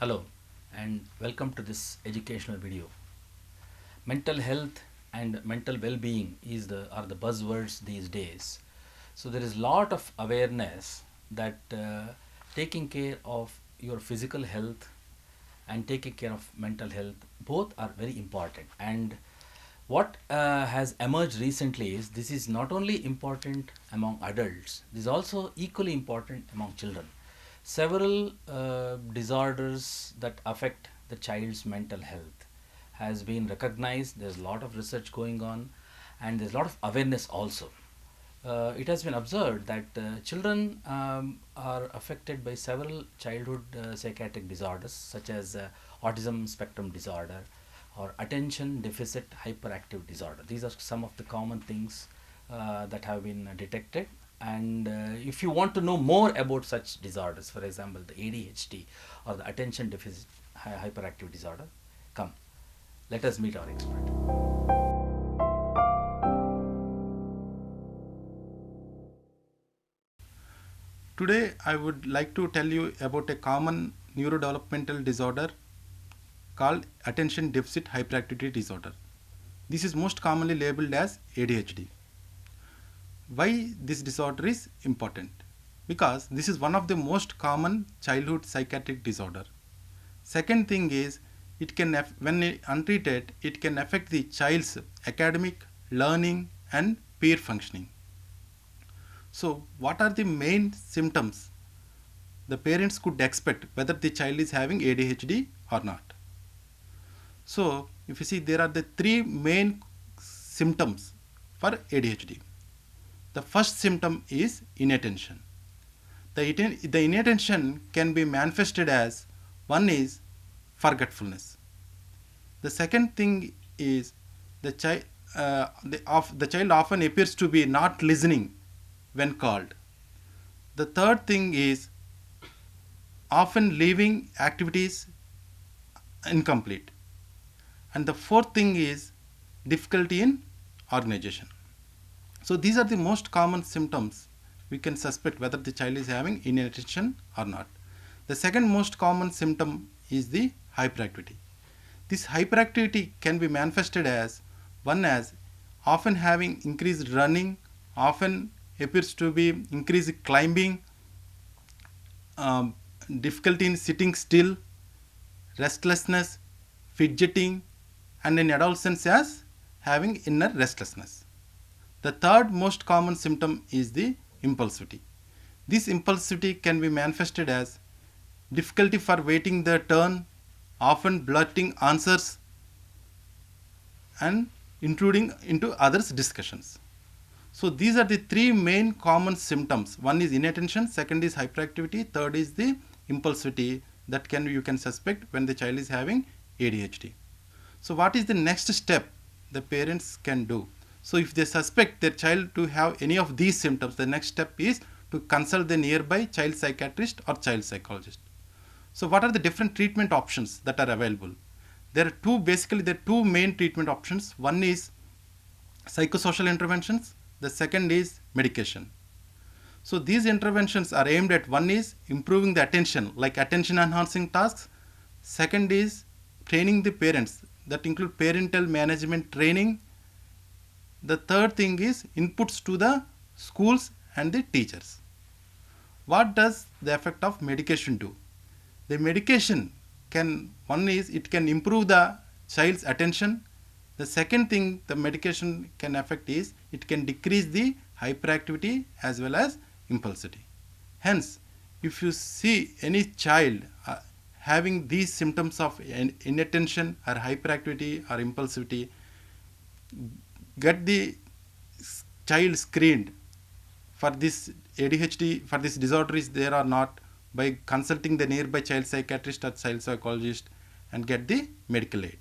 Hello and welcome to this educational video. Mental health and mental well-being are the buzzwords these days. So there is lot of awareness that taking care of your physical health and taking care of mental health both are very important. And what has emerged recently is this is not only important among adults, this is also equally important among children. Several disorders that affect the child's mental health has been recognized. There's a lot of research going on, and there's a lot of awareness also. It has been observed that children are affected by several childhood psychiatric disorders such as autism spectrum disorder or attention deficit hyperactive disorder. These are some of the common things that have been detected. And if you want to know more about such disorders, for example, the ADHD or the attention deficit hyperactive disorder, come, let us meet our expert. Today, I would like to tell you about a common neurodevelopmental disorder called attention deficit hyperactivity disorder. This is most commonly labeled as ADHD. Why this disorder is important? Because this is one of the most common childhood psychiatric disorder. Second thing is, when untreated, it can affect the child's academic, learning and peer functioning. So, what are the main symptoms the parents could expect whether the child is having ADHD or not? So, if you see, there are the three main symptoms for ADHD. The first symptom is inattention. The inattention can be manifested as one is forgetfulness. The second thing is the child often appears to be not listening when called. The third thing is often leaving activities incomplete. And the fourth thing is difficulty in organization. So these are the most common symptoms we can suspect whether the child is having inattention or not. The second most common symptom is the hyperactivity. This hyperactivity can be manifested as one as often having increased running, often appears to be increased climbing, difficulty in sitting still, restlessness, fidgeting, and in adolescence as having inner restlessness. The third most common symptom is the impulsivity. This impulsivity can be manifested as difficulty for waiting their turn, often blurting answers and intruding into others' discussions. So these are the three main common symptoms. One is inattention, second is hyperactivity, third is the impulsivity that you can suspect when the child is having ADHD. So what is the next step the parents can do? So if they suspect their child to have any of these symptoms, the next step is to consult the nearby child psychiatrist or child psychologist. So what are the different treatment options that are available? There are two main treatment options. One is psychosocial interventions. The second is medication. So these interventions are aimed at, one is improving the attention, like attention enhancing tasks. Second is training the parents, that include parental management training. The third thing is inputs to the schools and the teachers. What does the effect of medication do? The medication it can improve the child's attention. The second thing the medication can affect is it can decrease the hyperactivity as well as impulsivity. Hence, if you see any child having these symptoms of inattention or hyperactivity or impulsivity, get the child screened for this ADHD, for this disorder is there or not, by consulting the nearby child psychiatrist or child psychologist, and get the medical aid.